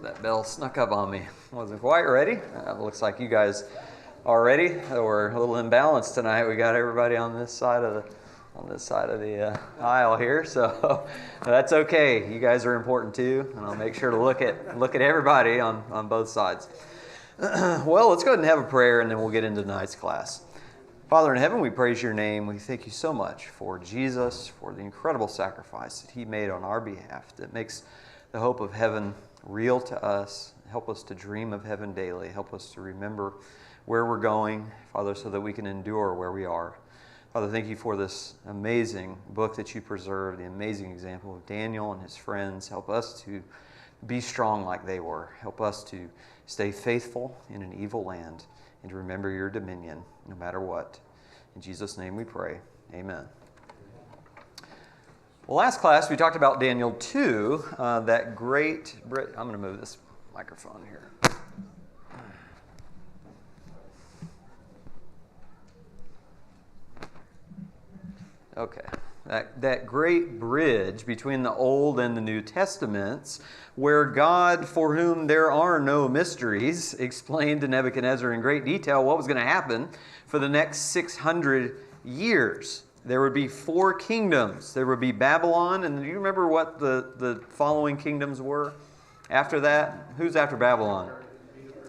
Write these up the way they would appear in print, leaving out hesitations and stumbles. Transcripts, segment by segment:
That bell snuck up on me. Wasn't quite ready. Looks like you guys are ready. We're a little imbalanced tonight. We got everybody on this side of the aisle here, so that's okay. You guys are important too, and I'll make sure to look at everybody on both sides. Well, let's go ahead and have a prayer, and then we'll get into tonight's class. Father in heaven, we praise your name. We thank you so much for Jesus, for the incredible sacrifice that he made on our behalf that makes the hope of heaven real to us. Help us to dream of heaven daily. Help us to remember where we're going, Father, so that we can endure where we are. Father, thank you for this amazing book that you preserved, the amazing example of Daniel and his friends. Help us to be strong like they were. Help us to stay faithful in an evil land and to remember your dominion no matter what. In Jesus' name we pray. Amen. Well, last class we talked about Daniel 2, that great... I'm going to move this microphone here. Okay. That great bridge between the Old and the New Testaments, where God, for whom there are no mysteries, explained to Nebuchadnezzar in great detail what was going to happen for the next 600 years. There would be 4 kingdoms. There would be Babylon, and do you remember what the following kingdoms were after that? Who's after Babylon?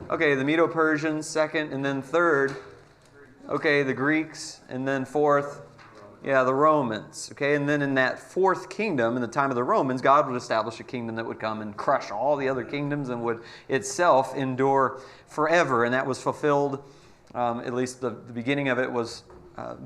Okay, the Medo-Persians, second, and then third. Okay, the Greeks, and then fourth. Yeah, the Romans. Okay, and then in that 4th kingdom, in the time of the Romans, God would establish a kingdom that would come and crush all the other kingdoms and would itself endure forever. And that was fulfilled, at least the beginning of it was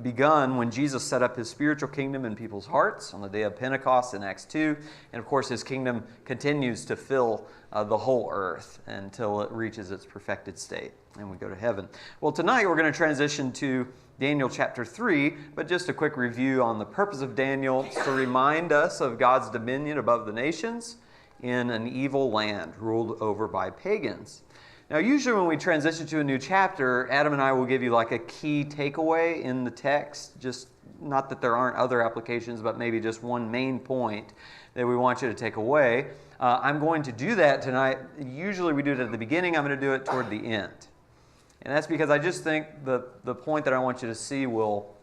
begun when Jesus set up his spiritual kingdom in people's hearts on the day of Pentecost in Acts 2. And of course, his kingdom continues to fill the whole earth until it reaches its perfected state and we go to heaven. Well, tonight we're going to transition to Daniel chapter 3, but just a quick review on the purpose of Daniel is to remind us of God's dominion above the nations in an evil land ruled over by pagans. Now, usually when we transition to a new chapter, Adam and I will give you like a key takeaway in the text, just not that there aren't other applications, but maybe just one main point that we want you to take away. I'm going to do that tonight. Usually we do it at the beginning. I'm going to do it toward the end. And that's because I just think the point that I want you to see will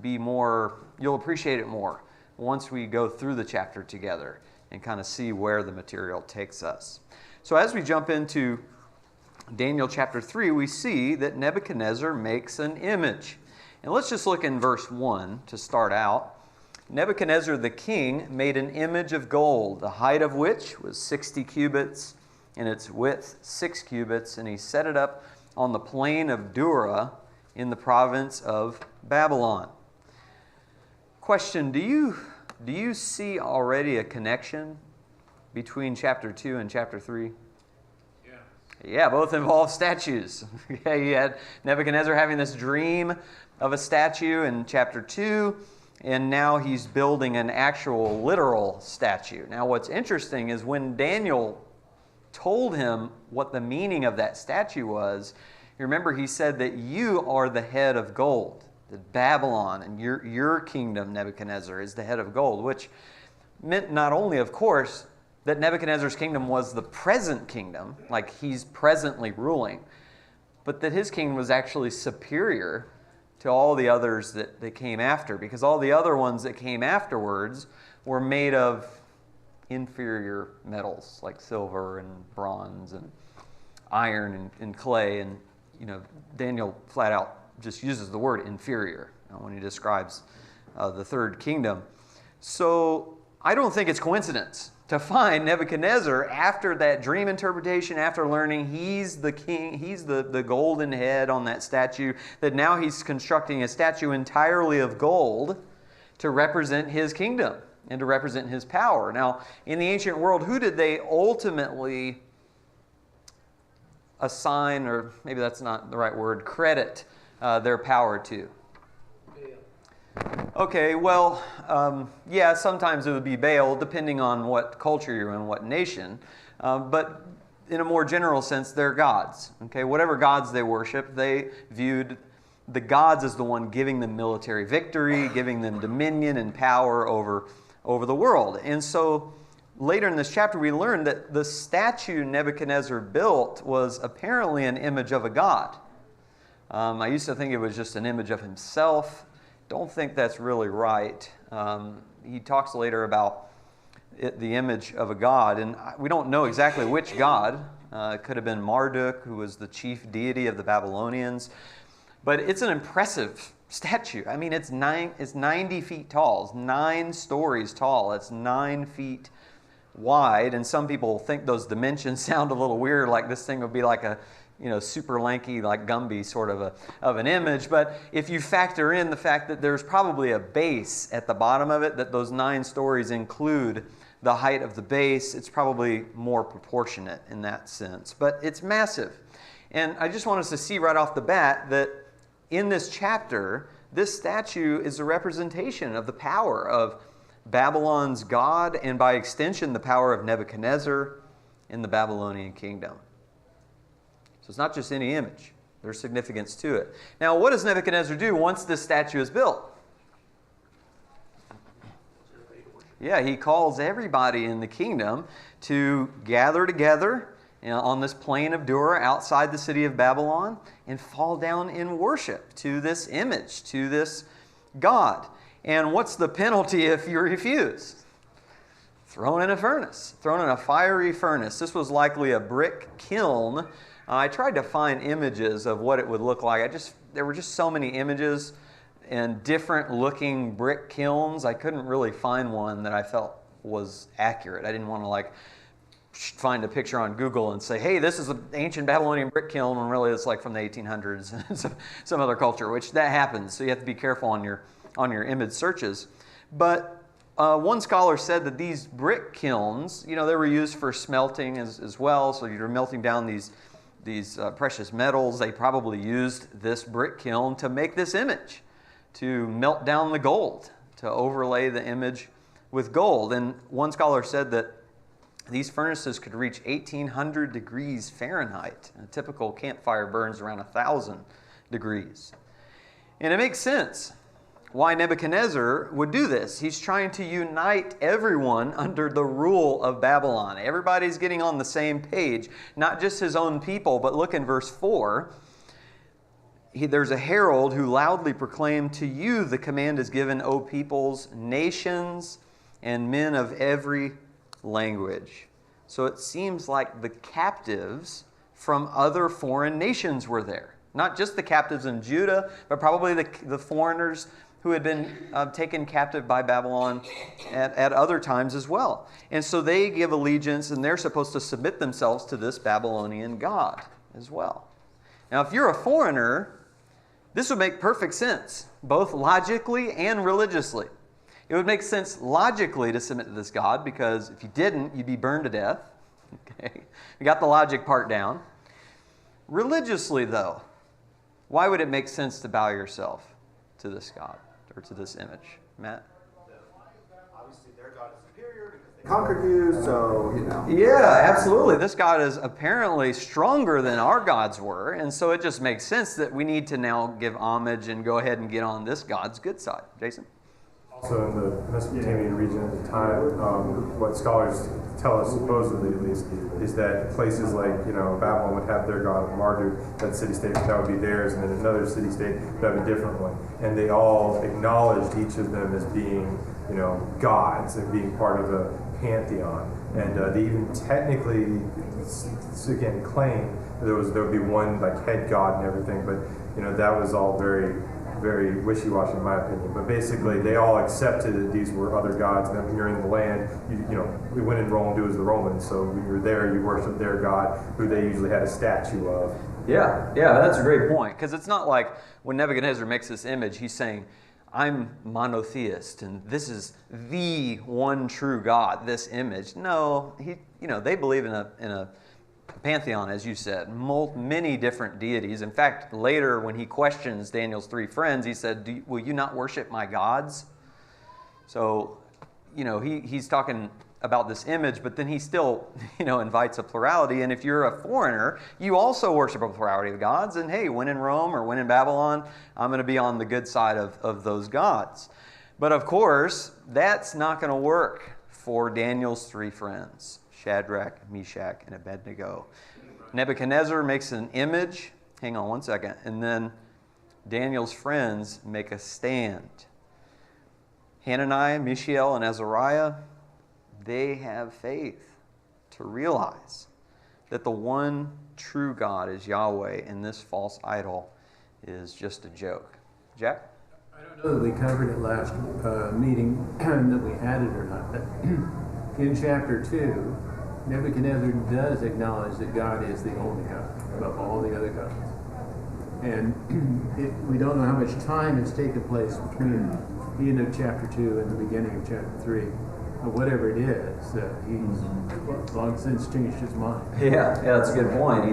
be more, you'll appreciate it more once we go through the chapter together and kind of see where the material takes us. So as we jump into Daniel chapter 3, we see that Nebuchadnezzar makes an image. And let's just look in verse 1 to start out. Nebuchadnezzar the king made an image of gold, the height of which was 60 cubits and its width 6 cubits, and he set it up on the plain of Dura in the province of Babylon. Question, do you see already a connection between chapter 2 and chapter 3? Yeah, both involve statues. Okay, you had Nebuchadnezzar having this dream of a statue in chapter 2, and now he's building an actual literal statue. Now what's interesting is when Daniel told him what the meaning of that statue was, you remember he said that you are the head of gold, that Babylon and your kingdom, Nebuchadnezzar, is the head of gold, which meant not only, of course, that Nebuchadnezzar's kingdom was the present kingdom, like he's presently ruling, but that his kingdom was actually superior to all the others that came after, because all the other ones that came afterwards were made of inferior metals like silver and bronze and iron and clay. And Daniel flat out just uses the word inferior when he describes the 3rd kingdom. So I don't think it's coincidence to find Nebuchadnezzar, after that dream interpretation, after learning he's the king, he's the golden head on that statue, that now he's constructing a statue entirely of gold to represent his kingdom and to represent his power. Now, in the ancient world, who did they ultimately assign, or maybe that's not the right word, credit their power to? Okay, well, yeah, sometimes it would be Baal, depending on what culture you're in, what nation. But in a more general sense, they're gods. Okay, whatever gods they worship, they viewed the gods as the one giving them military victory, giving them dominion and power over the world. And so later in this chapter, we learn that the statue Nebuchadnezzar built was apparently an image of a god. I used to think it was just an image of himself. Don't think that's really right. He talks later about the image of a god, and we don't know exactly which god. It could have been Marduk, who was the chief deity of the Babylonians. But it's an impressive statue. I mean, it's 90 feet tall. It's 9 stories tall. It's 9 feet wide. And some people think those dimensions sound a little weird, like this thing would be like a super lanky, like Gumby sort of an image. But if you factor in the fact that there's probably a base at the bottom of it, that those 9 stories include the height of the base, it's probably more proportionate in that sense. But it's massive. And I just want us to see right off the bat that in this chapter, this statue is a representation of the power of Babylon's God, and by extension, the power of Nebuchadnezzar in the Babylonian kingdom. So it's not just any image. There's significance to it. Now, what does Nebuchadnezzar do once this statue is built? Yeah, he calls everybody in the kingdom to gather together on this plain of Dura outside the city of Babylon and fall down in worship to this image, to this god. And what's the penalty if you refuse? Thrown in a furnace, thrown in a fiery furnace. This was likely a brick kiln. I tried to find images of what it would look like. There were just so many images and different looking brick kilns. I couldn't really find one that I felt was accurate. I didn't want to find a picture on Google and say, hey, this is an ancient Babylonian brick kiln, and really it's like from the 1800s and some other culture, which that happens. So you have to be careful on your image searches. But one scholar said that these brick kilns, they were used for smelting as well. So you're melting down these precious metals. They probably used this brick kiln to make this image, to melt down the gold, to overlay the image with gold. And one scholar said that these furnaces could reach 1,800 degrees Fahrenheit. A typical campfire burns around 1,000 degrees. And it makes sense why Nebuchadnezzar would do this. He's trying to unite everyone under the rule of Babylon. Everybody's getting on the same page, not just his own people, but look in verse 4. There's a herald who loudly proclaimed, to you the command is given, O peoples, nations, and men of every language. So it seems like the captives from other foreign nations were there. Not just the captives in Judah, but probably the foreigners who had been taken captive by Babylon at other times as well. And so they give allegiance, and they're supposed to submit themselves to this Babylonian god as well. Now, if you're a foreigner, this would make perfect sense, both logically and religiously. It would make sense logically to submit to this god, because if you didn't, you'd be burned to death. Okay, we got the logic part down. Religiously, though, why would it make sense to bow yourself to this god or to this image? Matt? Obviously, their god is superior because they conquered you, so, Yeah, absolutely. This god is apparently stronger than our gods were, and so it just makes sense that we need to now give homage and go ahead and get on this god's good side. Jason? Also in the Mesopotamian region at the time, what scholars tell us, supposedly at least, is that places like, Babylon would have their god Marduk, that city-state, that would be theirs, and then another city-state would have a different one. And they all acknowledged each of them as being, gods and being part of a pantheon. And they even technically, again, claim there would be one like head god and everything, but, that was all very wishy-washy in my opinion, but basically they all accepted that these were other gods, and then when you're in the land, we went in Rome, do as the Romans, so when you're there, you worship their god, who they usually had a statue of. Yeah, that's a great point, because it's not like when Nebuchadnezzar makes this image, he's saying, I'm monotheist, and this is the one true God, this image. No, they believe in a pantheon, as you said, many different deities. In fact, later when he questions Daniel's 3 friends, he said, will you not worship my gods? So, he's talking about this image, but then he still, invites a plurality. And if you're a foreigner, you also worship a plurality of gods. And hey, when in Rome or when in Babylon, I'm going to be on the good side of those gods. But of course, that's not going to work for Daniel's three friends, Shadrach, Meshach, and Abednego. Nebuchadnezzar makes an image. Hang on one second. And then Daniel's friends make a stand. Hananiah, Mishael, and Azariah, they have faith to realize that the one true God is Yahweh, and this false idol is just a joke. Jack? I don't know that we covered it last meeting that we had it or not, but in chapter 2, Nebuchadnezzar does acknowledge that God is the only God above all the other gods. And we don't know how much time has taken place between the end of chapter 2 and the beginning of chapter 3. But whatever it is, he's long since changed his mind. Yeah, that's a good point.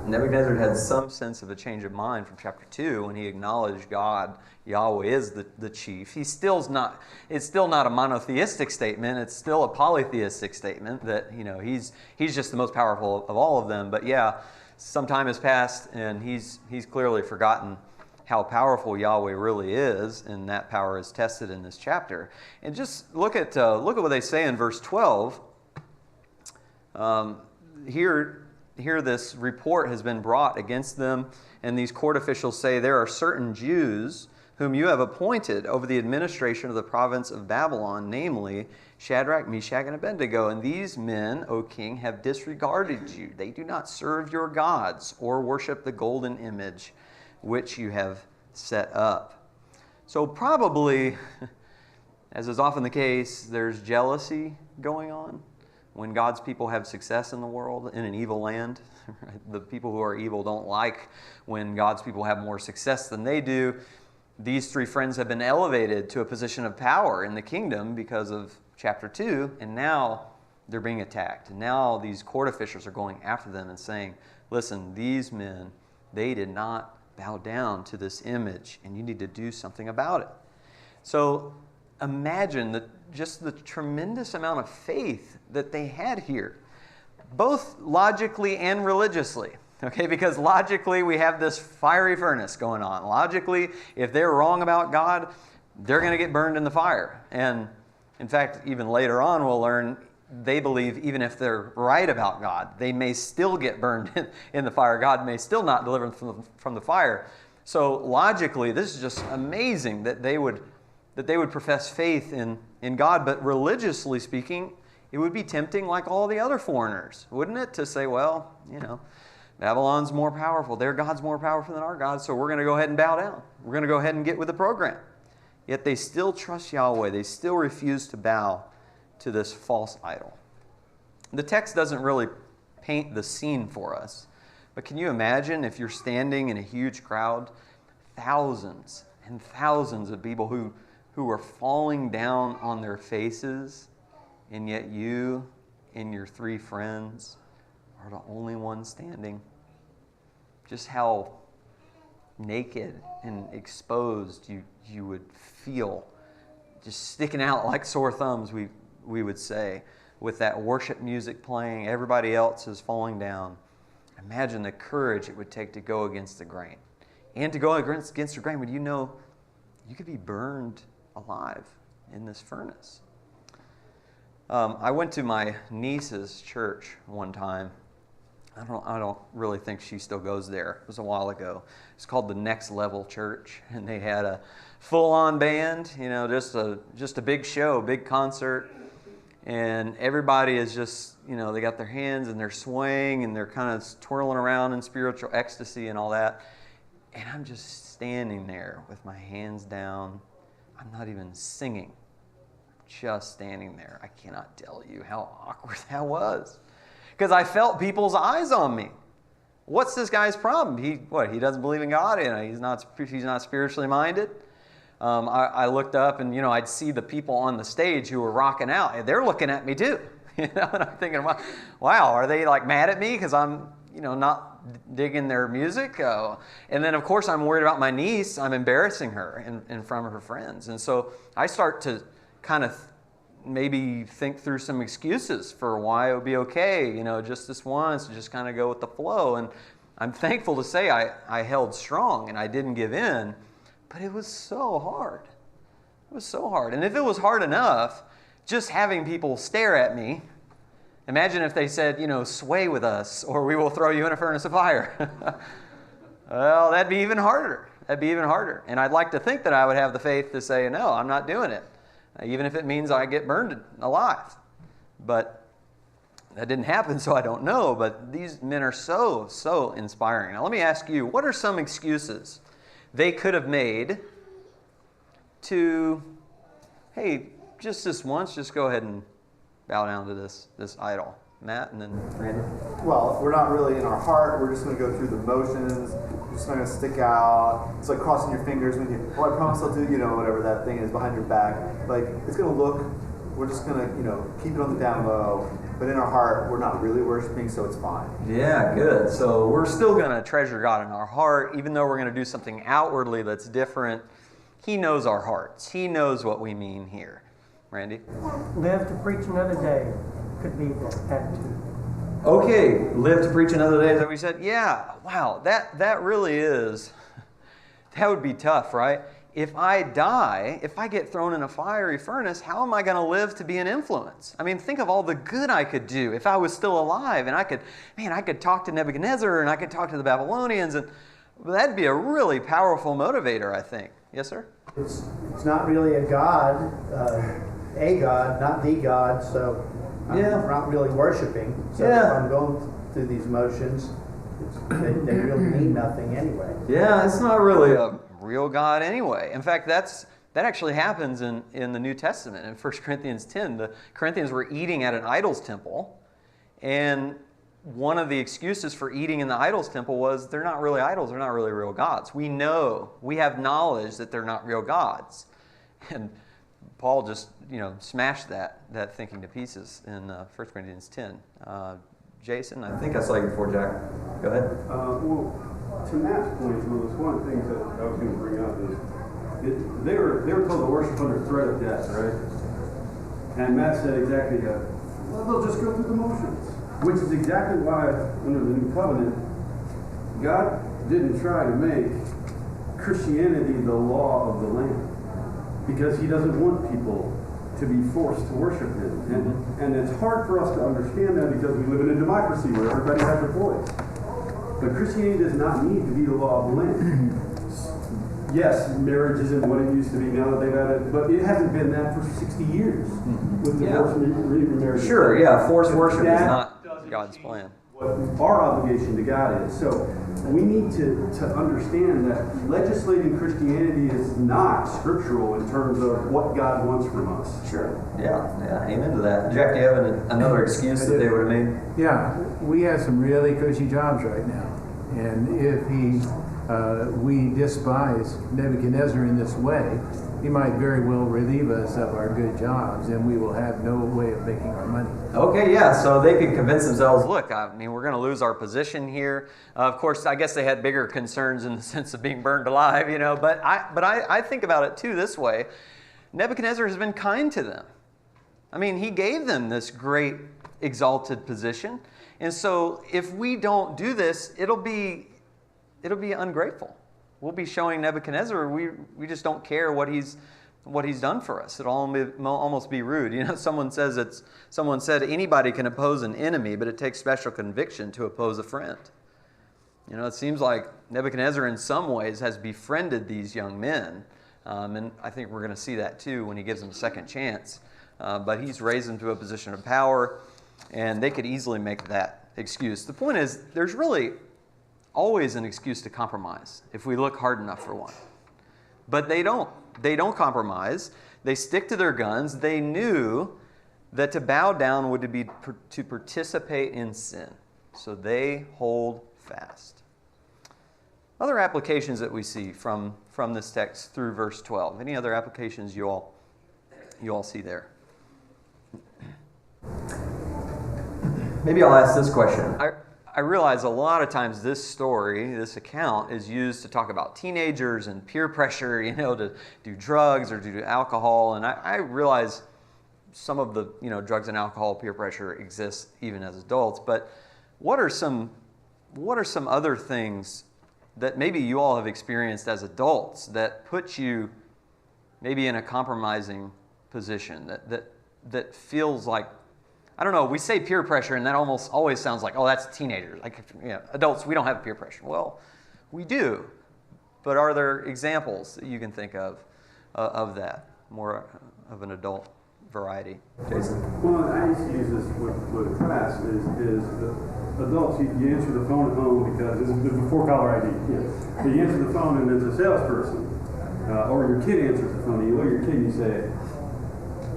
Nebuchadnezzar had some sense of a change of mind from chapter 2 when he acknowledged God, Yahweh, is the chief. It's still not a monotheistic statement. It's still a polytheistic statement that, he's just the most powerful of all of them. But yeah, some time has passed and he's clearly forgotten how powerful Yahweh really is, and that power is tested in this chapter. And just look at what they say in verse 12. Here this report has been brought against them, and these court officials say, there are certain Jews whom you have appointed over the administration of the province of Babylon, namely Shadrach, Meshach, and Abednego. And these men, O king, have disregarded you. They do not serve your gods or worship the golden image which you have set up. So probably, as is often the case, there's jealousy going on when God's people have success in the world in an evil land. The people who are evil don't like when God's people have more success than they do. These three friends have been elevated to a position of power in the kingdom because of chapter 2, and now they're being attacked. And now these court officials are going after them and saying, listen, these men, they did not bow down to this image, and you need to do something about it. So imagine just the tremendous amount of faith that they had here, both logically and religiously. Okay, because logically we have this fiery furnace going on. Logically, if they're wrong about God, they're going to get burned in the fire. And in fact, even later on we'll learn they believe even if they're right about God, they may still get burned in the fire. God may still not deliver them from the fire. So logically, this is just amazing that they would profess faith in God. But religiously speaking, it would be tempting like all the other foreigners, wouldn't it? To say, well, Babylon's more powerful. Their God's more powerful than our God, so we're going to go ahead and bow down. We're going to go ahead and get with the program. Yet they still trust Yahweh. They still refuse to bow to this false idol. The text doesn't really paint the scene for us, but can you imagine if you're standing in a huge crowd, thousands and thousands of people who are falling down on their faces, and yet you and your three friends are the only ones standing? Just how naked and exposed you would feel, just sticking out like sore thumbs, we would say, with that worship music playing, everybody else is falling down. Imagine the courage it would take to go against the grain. And to go against the grain, would you could be burned alive in this furnace. I went to my niece's church one time. I don't really think she still goes there. It was a while ago. It's called the Next Level Church, and they had a full-on band, just a big show, big concert. And everybody is just, they got their hands and they're swaying and they're kind of twirling around in spiritual ecstasy and all that. And I'm just standing there with my hands down. I'm not even singing. I'm just standing there. I cannot tell you how awkward that was. Because I felt people's eyes on me. What's this guy's problem? He doesn't believe in God? He's not spiritually minded? I looked up and, I'd see the people on the stage who were rocking out. And they're looking at me too. And I'm thinking, wow, are they like mad at me because I'm, not digging their music? And then, of course, I'm worried about my niece. I'm embarrassing her in front of her friends. And so I start to kind of maybe think through some excuses for why it would be okay, just this once, just kind of go with the flow. And I'm thankful to say I held strong and I didn't give in. But it was so hard. It was so hard. And if it was hard enough just having people stare at me. Imagine if they said, sway with us, or we will throw you in a furnace of fire. Well, that'd be even harder. And I'd like to think that I would have the faith to say, no, I'm not doing it, even if it means I get burned alive. But that didn't happen, so I don't know. But these men are so, so inspiring. Now, let me ask you, what are some excuses they could have made to, hey, just this once, just go ahead and bow down to this idol? Matt, and then Randy. Well, if we're not really in our heart, we're just going to go through the motions. We're just not going to stick out. It's like crossing your fingers when you, I promise I'll do, whatever that thing is behind your back. Like, it's going to look, we're just going to, keep it on the down low. But in our heart, we're not really worshiping, so it's fine. Yeah, good. So we're still going to treasure God in our heart, even though we're going to do something outwardly that's different. He knows our hearts. He knows what we mean here. Randy? Live to preach another day could be that too. Okay, live to preach another day, is that what we said? Yeah, wow, that really is, that would be tough, right? If I die, if I get thrown in a fiery furnace, how am I going to live to be an influence? I mean, think of all the good I could do if I was still alive, and I could talk to Nebuchadnezzar, and I could talk to the Babylonians, and that'd be a really powerful motivator, I think. Yes, sir? It's not really a God, not the God, so I'm not really worshiping. So if I'm going through these motions, they really mean nothing anyway. Yeah, it's not really a real God anyway. In fact, that actually happens in the New Testament. In 1 Corinthians 10, the Corinthians were eating at an idol's temple, and one of the excuses for eating in the idol's temple was they're not really idols, they're not really real gods. We have knowledge that they're not real gods. And Paul just, smashed that thinking to pieces in 1 Corinthians 10. Jason, I think I saw you before, Jack. Go ahead. Well, to Matt's point, was one of the things that I was going to bring up is they were told to worship under threat of death, right? And Matt said exactly, well, they'll just go through the motions, which is exactly why under the New Covenant, God didn't try to make Christianity the law of the land, because He doesn't want people to be forced to worship Him. And it's hard for us to understand that because we live in a democracy where everybody has a voice. But Christianity does not need to be the law of the land. Yes, marriage isn't what it used to be now that they've added, but it hasn't been that for 60 years with divorce and remarriage. Sure, yeah, forced worship is not God's plan. What our obligation to God is. So we need to understand that legislating Christianity is not scriptural in terms of what God wants from us. Sure. Yeah, amen to that. Jack, do you have another excuse that they would have made? Yeah, we have some really cushy jobs right now. And if we despise Nebuchadnezzar in this way, he might very well relieve us of our good jobs, and we will have no way of making our money. Okay, yeah, so they could convince themselves, look, we're going to lose our position here. Of course, I guess they had bigger concerns in the sense of being burned alive, but I think about it too this way. Nebuchadnezzar has been kind to them. He gave them this great exalted position. And so if we don't do this, it'll be ungrateful. We'll be showing Nebuchadnezzar we just don't care what he's done for us. It'll almost be rude. Someone said anybody can oppose an enemy, but it takes special conviction to oppose a friend. It seems like Nebuchadnezzar in some ways has befriended these young men, and I think we're going to see that too when he gives them a second chance. But he's raised them to a position of power, and they could easily make that excuse. The point is, there's really always an excuse to compromise if we look hard enough for one. But they don't. They don't compromise. They stick to their guns. They knew that to bow down would be to participate in sin. So they hold fast. Other applications that we see from this text through verse 12. Any other applications you all see there? Maybe I'll ask this question. I realize a lot of times this account is used to talk about teenagers and peer pressure, to do drugs or do alcohol. And I realize some of the, drugs and alcohol peer pressure exists even as adults. But what are some other things that maybe you all have experienced as adults that put you maybe in a compromising position, that that feels like, I don't know, we say peer pressure and that almost always sounds like, oh, that's teenagers. Like, adults, we don't have peer pressure. Well, we do. But are there examples that you can think of that, more of an adult variety? Jason? Well, I used to use this with a class is the adults, you answer the phone at home because this is before caller ID. Yeah. You answer the phone and it's a salesperson. Or your kid answers the phone and you look at your kid and you say,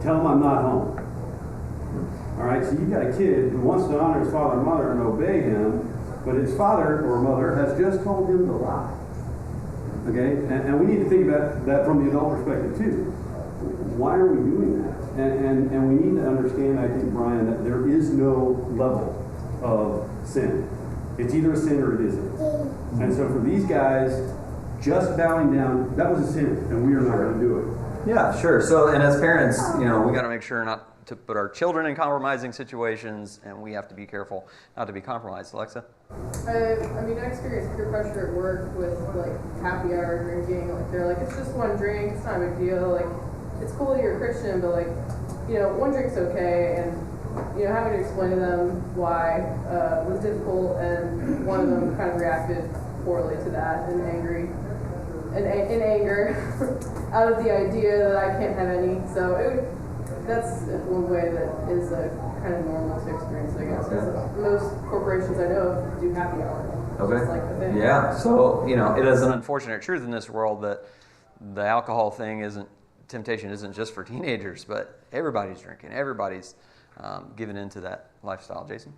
tell him I'm not home. All right, so you've got a kid who wants to honor his father and mother and obey him, but his father or mother has just told him to lie. Okay, and we need to think about that from the adult perspective too. Why are we doing that? And we need to understand, I think, Brian, that there is no level of sin. It's either a sin or it isn't. And so for these guys, just bowing down, that was a sin, and we are not going to do it. Yeah, sure. So, and as parents, we got to make sure not to put our children in compromising situations, and we have to be careful not to be compromised. Alexa? I mean, I experienced peer pressure at work with, like, happy hour drinking. Like, they're like, it's just one drink, it's not a big deal. Like, it's cool that you're a Christian, but, like, one drink's okay. And, having to explain to them why was difficult, and one of them kind of reacted poorly to that and in anger out of the idea that I can't have any. So that's one way that is kind of normal to experience, I guess. Most corporations I know of do happy hour. Okay. Just like the thing. Yeah. So, it is an unfortunate truth in this world that the alcohol thing temptation isn't just for teenagers, but everybody's drinking. Everybody's giving into that lifestyle. Jason?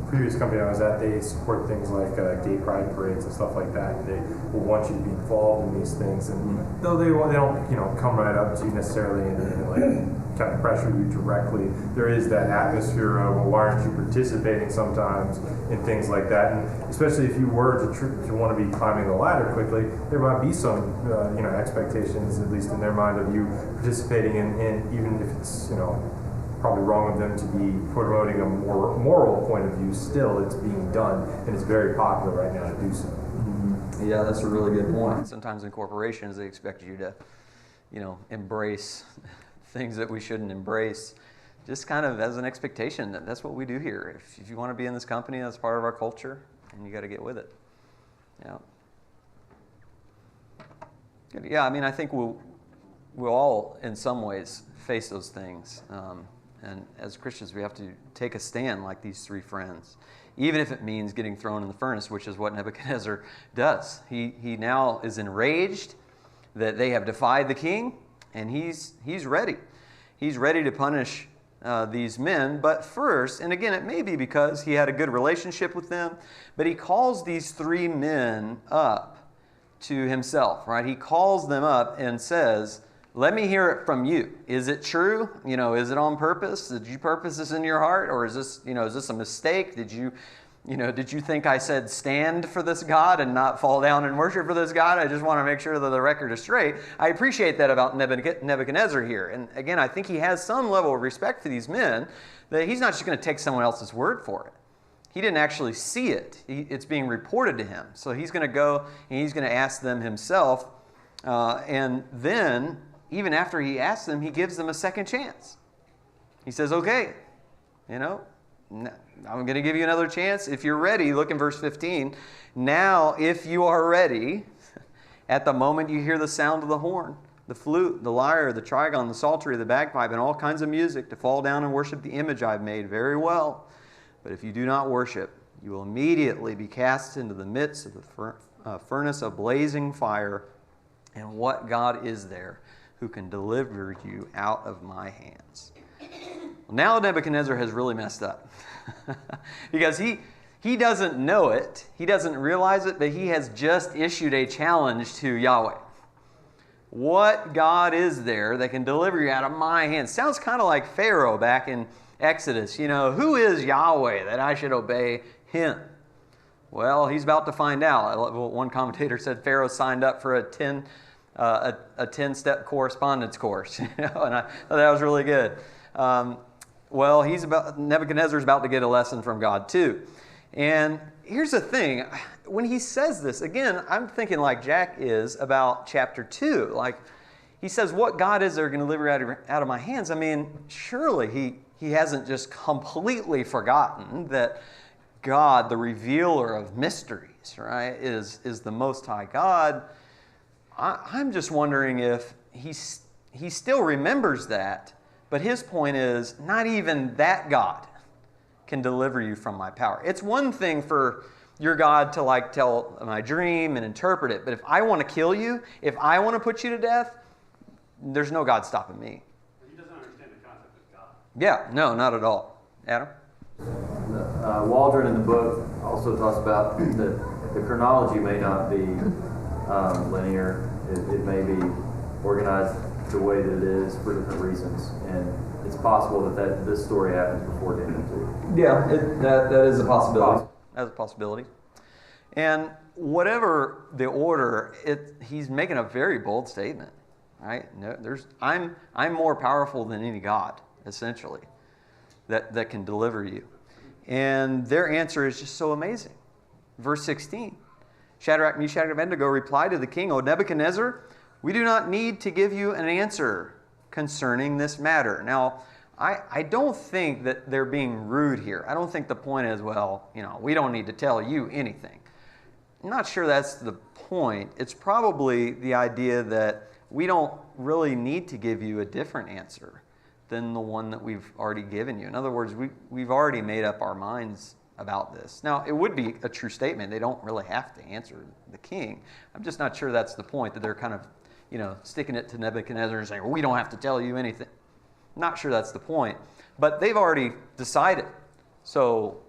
Previous company I was at, they support things like gay pride parades and stuff like that. They will want you to be involved in these things, and though they don't come right up to you necessarily and like kind of pressure you directly, there is that atmosphere of, well, why aren't you participating sometimes in things like that? And especially if you were to want to be climbing the ladder quickly, there might be some expectations, at least in their mind, of you participating in even if it's probably wrong of them to be promoting a more moral point of view. Still, it's being done, and it's very popular right now to do so. Mm-hmm. Yeah, that's a really good point. Sometimes in corporations, they expect you to, embrace things that we shouldn't embrace, just kind of as an expectation that that's what we do here. If you want to be in this company, that's part of our culture, and you got to get with it. Yeah. Good. Yeah, I mean, I think we'll all, in some ways, face those things. And as Christians, we have to take a stand like these three friends, even if it means getting thrown in the furnace, which is what Nebuchadnezzar does. He now is enraged that they have defied the king, and he's ready. He's ready to punish these men. But first, and again, it may be because he had a good relationship with them, but he calls these three men up to himself, right? He calls them up and says, let me hear it from you. Is it true? Is it on purpose? Did you purpose this in your heart? Or is this a mistake? Did you think I said stand for this God and not fall down and worship for this God? I just want to make sure that the record is straight. I appreciate that about Nebuchadnezzar here. And again, I think he has some level of respect for these men, that he's not just going to take someone else's word for it. He didn't actually see it. It's being reported to him. So he's going to go and he's going to ask them himself. And then, even after he asks them, he gives them a second chance. He says, okay, I'm going to give you another chance. If you're ready, look in verse 15. Now, if you are ready, at the moment you hear the sound of the horn, the flute, the lyre, the trigon, the psaltery, the bagpipe, and all kinds of music, to fall down and worship the image I've made, very well. But if you do not worship, you will immediately be cast into the midst of the furnace of blazing fire. And what God is there who can deliver you out of my hands? Well, now Nebuchadnezzar has really messed up. Because he doesn't know it, he doesn't realize it, but he has just issued a challenge to Yahweh. What God is there that can deliver you out of my hands? Sounds kind of like Pharaoh back in Exodus. Who is Yahweh that I should obey him? Well, he's about to find out. One commentator said Pharaoh signed up for a 10-step correspondence course, and I thought that was really good. Well, Nebuchadnezzar's about to get a lesson from God too. And here's the thing, when he says this, again, I'm thinking like Jack is about chapter 2. Like, he says, what God is there going to deliver out of my hands? I mean, surely he hasn't just completely forgotten that God, the revealer of mysteries, right, is the Most High God. I'm just wondering if he still remembers that, but his point is not even that God can deliver you from my power. It's one thing for your God to like tell my dream and interpret it, but if I want to kill you, if I want to put you to death, there's no God stopping me. He doesn't understand the concept of God. Yeah, no, not at all. Adam? Waldron in the book also talks about that the chronology may not be linear. It may be organized the way that it is for different reasons, and it's possible that this story happens before Daniel 2. Yeah, that is a possibility. That's a possibility. And whatever the order, he's making a very bold statement, right? No, I'm more powerful than any God, essentially, that can deliver you. And their answer is just so amazing. Verse 16, Shadrach, Meshach, and Abednego replied to the king, O Nebuchadnezzar, we do not need to give you an answer concerning this matter. Now, I don't think that they're being rude here. I don't think the point is, well, we don't need to tell you anything. I'm not sure that's the point. It's probably the idea that we don't really need to give you a different answer than the one that we've already given you. In other words, we've already made up our minds about this. Now, it would be a true statement. They don't really have to answer the king. I'm just not sure that's the point, that they're kind of, sticking it to Nebuchadnezzar and saying, well, we don't have to tell you anything. Not sure that's the point. But they've already decided. So,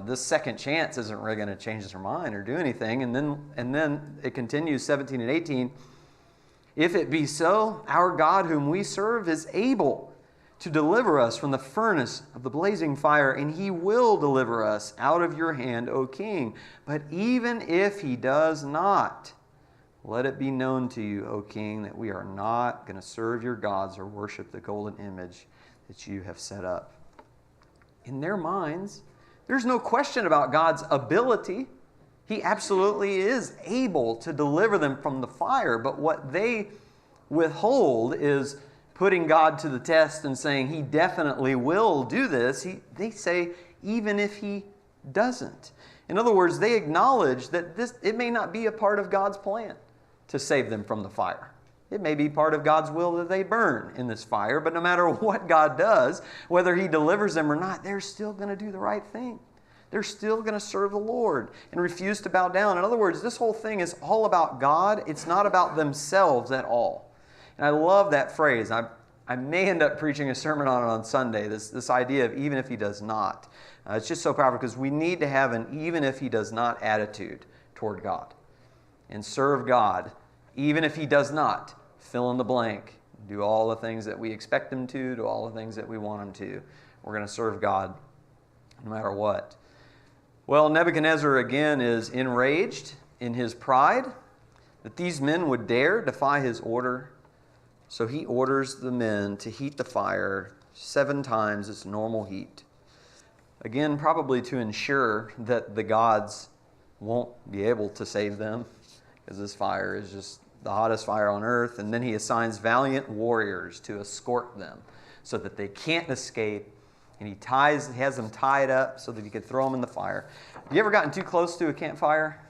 this second chance isn't really going to change their mind or do anything. And then it continues, 17 and 18. If it be so, our God whom we serve is able to deliver us from the furnace of the blazing fire, and he will deliver us out of your hand, O king. But even if he does not, let it be known to you, O king, that we are not going to serve your gods or worship the golden image that you have set up. In their minds, there's no question about God's ability. He absolutely is able to deliver them from the fire, but what they withhold is putting God to the test and saying he definitely will do this. They say, even if he doesn't. In other words, they acknowledge that it may not be a part of God's plan to save them from the fire. It may be part of God's will that they burn in this fire, but no matter what God does, whether he delivers them or not, they're still going to do the right thing. They're still going to serve the Lord and refuse to bow down. In other words, this whole thing is all about God. It's not about themselves at all. And I love that phrase. I may end up preaching a sermon on Sunday, this idea of even if he does not. It's just so powerful because we need to have an even if he does not attitude toward God and serve God even if he does not. Fill in the blank. Do all the things that we expect him to, do all the things that we want him to. We're going to serve God no matter what. Well, Nebuchadnezzar again is enraged in his pride that these men would dare defy his order. So he orders the men to heat the fire 7 times its normal heat. Again, probably to ensure that the gods won't be able to save them, because this fire is just the hottest fire on earth. And then he assigns valiant warriors to escort them so that they can't escape. And he has them tied up so that he could throw them in the fire. Have you ever gotten too close to a campfire?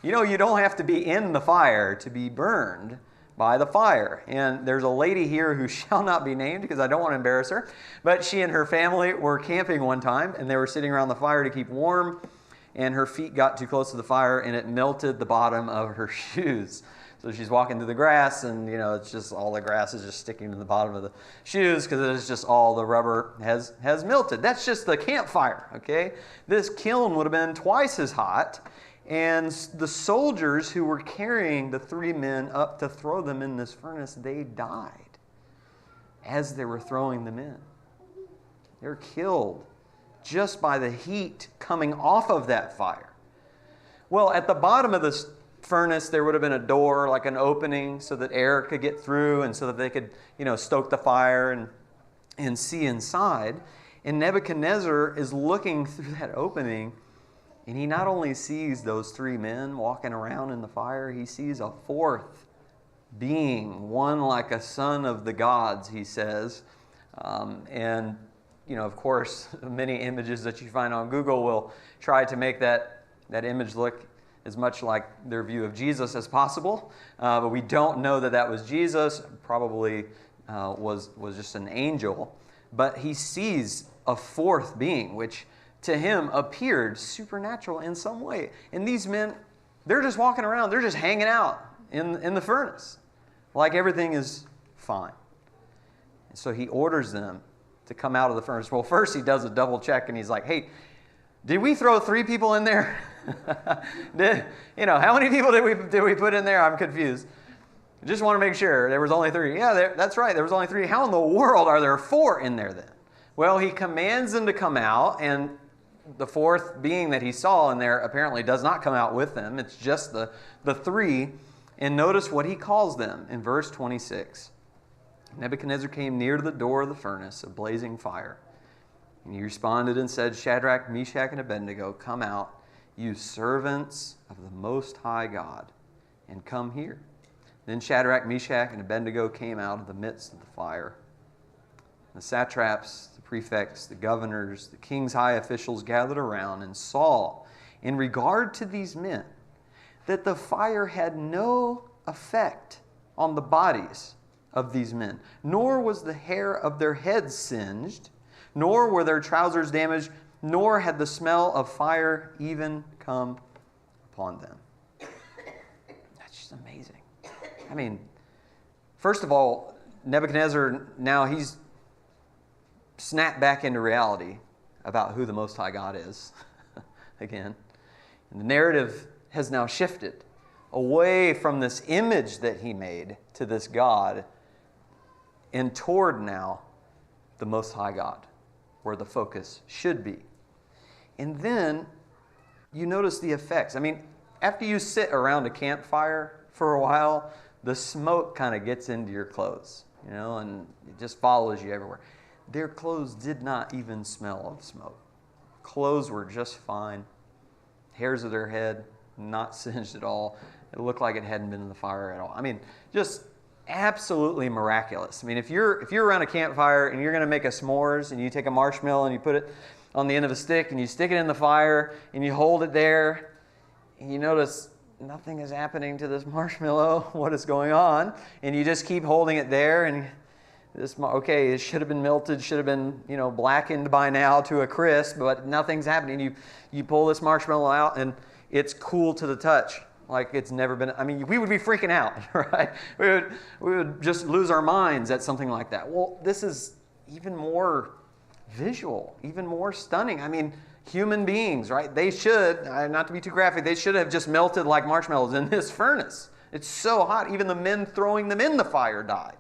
You don't have to be in the fire to be burned by the fire. And there's a lady here who shall not be named because I don't want to embarrass her. But she and her family were camping one time, and they were sitting around the fire to keep warm. And her feet got too close to the fire, and it melted the bottom of her shoes. So she's walking through the grass, and it's just all the grass is just sticking to the bottom of the shoes because it's just all the rubber has melted. That's just the campfire, okay? This kiln would have been twice as hot, and the soldiers who were carrying the 3 men up to throw them in this furnace, they died as they were throwing them in. They're killed just by the heat coming off of that fire. Well, at the bottom of this furnace, there would have been a door, like an opening, so that air could get through and so that they could, stoke the fire and see inside. And Nebuchadnezzar is looking through that opening, and he not only sees those 3 men walking around in the fire, he sees a 4th being, one like a son of the gods, he says. And, of course, many images that you find on Google will try to make that image look as much like their view of Jesus as possible. But we don't know that that was Jesus. Probably was just an angel. But he sees a fourth being, which to him appeared supernatural in some way. And these men, they're just walking around. They're just hanging out in the furnace like everything is fine. And so he orders them to come out of the furnace. Well, first he does a double check and he's like, hey, did we throw 3 people in there? How many people did we put in there? I'm confused. Just want to make sure. There was only 3. Yeah, that's right. There was only 3. How in the world are there 4 in there then? Well, he commands them to come out, and the fourth being that he saw in there apparently does not come out with them. It's just the 3. And notice what he calls them in verse 26. Nebuchadnezzar came near to the door of the furnace of blazing fire. And he responded and said, Shadrach, Meshach, and Abednego, come out, you servants of the Most High God, and come here. Then Shadrach, Meshach, and Abednego came out of the midst of the fire. The satraps, the prefects, the governors, the king's high officials gathered around and saw, in regard to these men, that the fire had no effect on the bodies of these men, nor was the hair of their heads singed, nor were their trousers damaged, nor had the smell of fire even come upon them. That's just amazing. I mean, first of all, Nebuchadnezzar, now he's snapped back into reality about who the Most High God is again. And the narrative has now shifted away from this image that he made to this God and toward now the Most High God, where the focus should be. And then you notice the effects. I mean, after you sit around a campfire for a while, the smoke kind of gets into your clothes, and it just follows you everywhere. Their clothes did not even smell of smoke. Clothes were just fine. Hairs of their head, not singed at all. It looked like it hadn't been in the fire at all. I mean, just absolutely miraculous. I mean, if you're around a campfire and you're going to make a s'mores and you take a marshmallow and you put it on the end of a stick and you stick it in the fire and you hold it there and you notice nothing is happening to this marshmallow. What is going on? And you just keep holding it there and it should have been melted, should have been, blackened by now to a crisp, but nothing's happening. You pull this marshmallow out and it's cool to the touch. Like it's never been, we would be freaking out, right? We would just lose our minds at something like that. Well, this is even more visual, even more stunning. Human beings, right? They should, not to be too graphic, they should have just melted like marshmallows in this furnace. It's so hot, even the men throwing them in the fire died.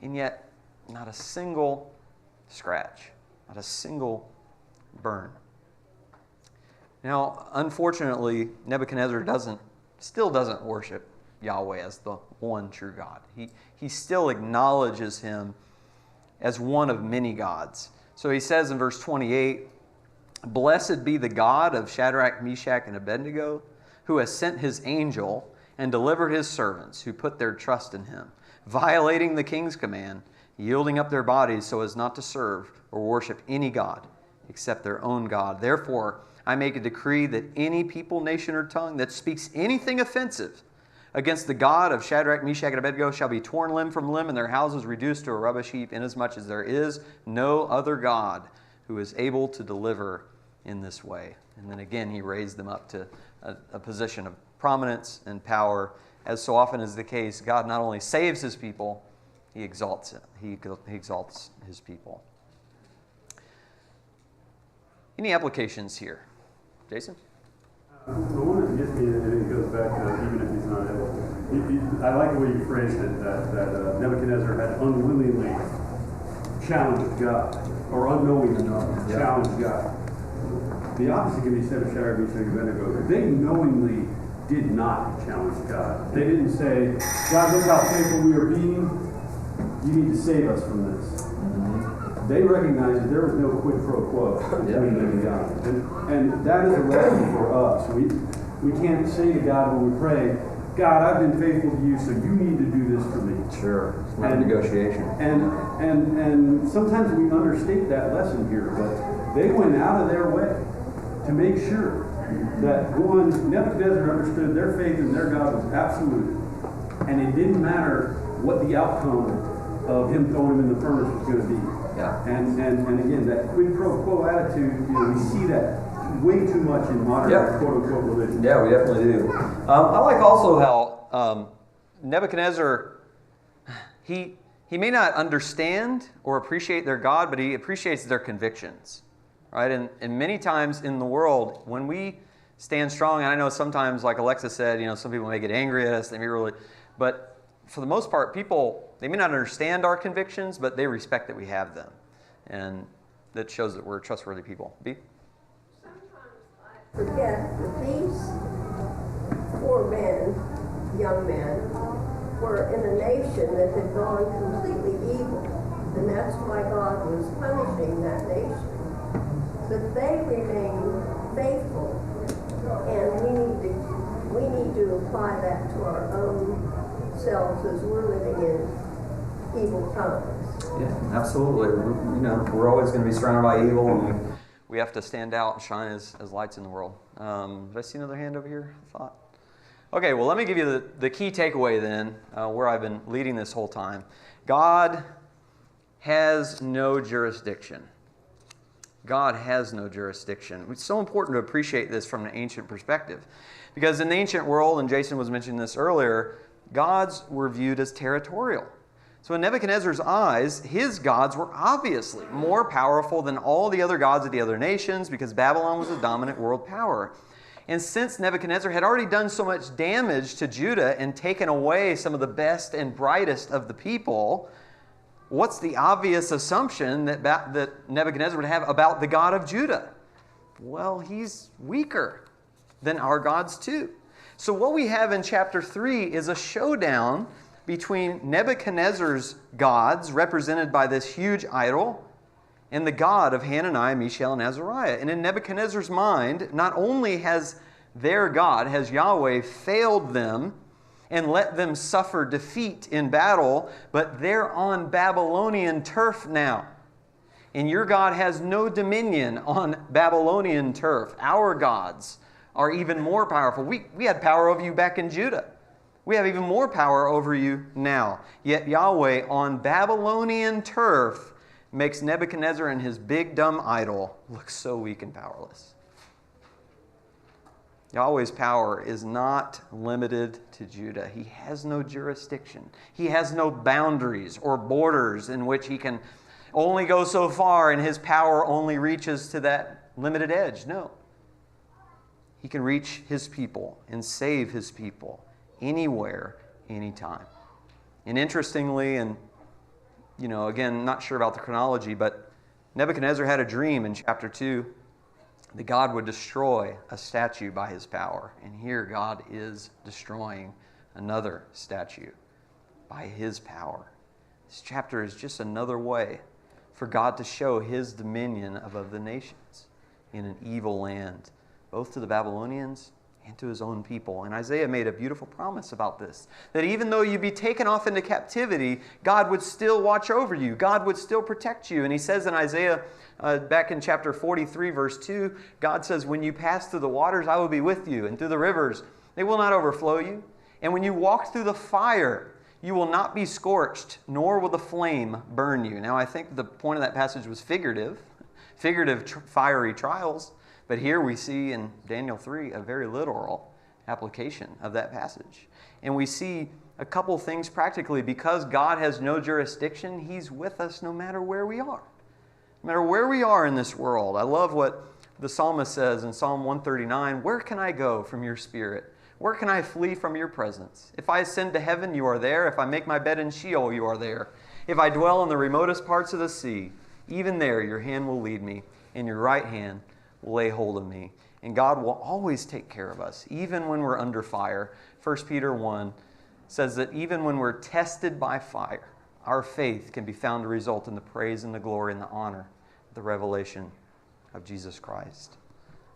And yet, not a single scratch, not a single burn. Now, unfortunately, Nebuchadnezzar still doesn't worship Yahweh as the one true God. He still acknowledges him as one of many gods. So he says in verse 28, Blessed be the God of Shadrach, Meshach, and Abednego, who has sent his angel and delivered his servants who put their trust in him, violating the king's command, yielding up their bodies so as not to serve or worship any god except their own God. Therefore, I make a decree that any people, nation, or tongue that speaks anything offensive against the God of Shadrach, Meshach, and Abednego shall be torn limb from limb and their houses reduced to a rubbish heap, inasmuch as there is no other God who is able to deliver in this way. And then again, he raised them up to a position of prominence and power. As so often is the case, God not only saves his people, he exalts it. He exalts his people. Any applications here? Jason? The one that gets me, and it goes back to even if he's not able. I like the way you phrased it, that Nebuchadnezzar had unwillingly challenged God, or unknowing enough challenged God. The opposite can be said of Shadrach, Meshach, and Abednego. They knowingly did not challenge God. They didn't say, God, look how faithful we are being. You need to save us from this. They recognized that there was no quid pro quo between them and God. And that is a lesson for us. We can't say to God when we pray, God, I've been faithful to you, so you need to do this for me. Sure. It's not a negotiation. And sometimes we understate that lesson here, but they went out of their way to make sure that one, Nebuchadnezzar understood their faith in their God was absolute. And it didn't matter what the outcome of him throwing him in the furnace was going to be. Yeah. And again, that quid pro quo attitude, we see that way too much in modern quote-unquote religion. Yeah, we definitely do. I like also how Nebuchadnezzar, he may not understand or appreciate their God, but he appreciates their convictions, right? And many times in the world, when we stand strong, and I know sometimes, like Alexa said, some people may get angry at us, they may really, but for the most part, people, they may not understand our convictions, but they respect that we have them. And that shows that we're trustworthy people. B? Forget that these four men, young men, were in a nation that had gone completely evil. And that's why God was punishing that nation. But they remained faithful. And we need to apply that to our own selves as we're living in evil times. Yeah, absolutely. We're always going to be surrounded by evil, and we have to stand out and shine as lights in the world. Did I see another hand over here? I thought. Okay, well, let me give you the key takeaway then, where I've been leading this whole time. God has no jurisdiction. God has no jurisdiction. It's so important to appreciate this from an ancient perspective. Because in the ancient world, and Jason was mentioning this earlier, gods were viewed as territorial. So in Nebuchadnezzar's eyes, his gods were obviously more powerful than all the other gods of the other nations because Babylon was a dominant world power. And since Nebuchadnezzar had already done so much damage to Judah and taken away some of the best and brightest of the people, what's the obvious assumption that Nebuchadnezzar would have about the God of Judah? Well, he's weaker than our gods too. So what we have in chapter 3 is a showdown between Nebuchadnezzar's gods, represented by this huge idol, and the God of Hananiah, Mishael, and Azariah. And in Nebuchadnezzar's mind, not only has their God, has Yahweh, failed them and let them suffer defeat in battle, but they're on Babylonian turf now. And your God has no dominion on Babylonian turf. Our gods are even more powerful. We had power over you back in Judah. We have even more power over you now. Yet Yahweh on Babylonian turf makes Nebuchadnezzar and his big dumb idol look so weak and powerless. Yahweh's power is not limited to Judah. He has no jurisdiction. He has no boundaries or borders in which he can only go so far and his power only reaches to that limited edge. No. He can reach his people and save his people anywhere, anytime. And interestingly, and again, not sure about the chronology, but Nebuchadnezzar had a dream in chapter 2 that God would destroy a statue by his power. And here God is destroying another statue by his power. This chapter is just another way for God to show his dominion above the nations in an evil land, both to the Babylonians and to his own people. And Isaiah made a beautiful promise about this, that even though you be taken off into captivity, God would still watch over you. God would still protect you. And he says in Isaiah, back in chapter 43, verse 2, God says, when you pass through the waters, I will be with you, and through the rivers, they will not overflow you. And when you walk through the fire, you will not be scorched, nor will the flame burn you. Now, I think the point of that passage was figurative fiery trials. But here we see in Daniel 3 a very literal application of that passage. And we see a couple things practically. Because God has no jurisdiction, he's with us no matter where we are. No matter where we are in this world. I love what the psalmist says in Psalm 139, where can I go from your spirit? Where can I flee from your presence? If I ascend to heaven, you are there. If I make my bed in Sheol, you are there. If I dwell in the remotest parts of the sea, even there your hand will lead me, and your right hand will lay hold of me. And God will always take care of us, even when we're under fire. 1 Peter 1 says that even when we're tested by fire, our faith can be found to result in the praise and the glory and the honor, the revelation of Jesus Christ.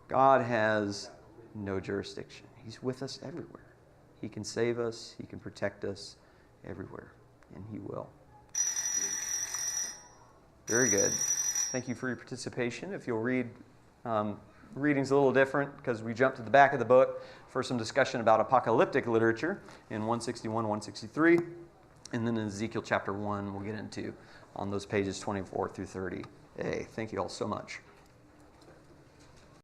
God has no jurisdiction. He's with us everywhere. He can save us. He can protect us everywhere, and He will. Very good. Thank you for your participation. If you'll read, reading's a little different because we jumped to the back of the book for some discussion about apocalyptic literature in 161, 163, and then in Ezekiel chapter 1 we'll get into on those pages 24 through 30. Hey, thank you all so much.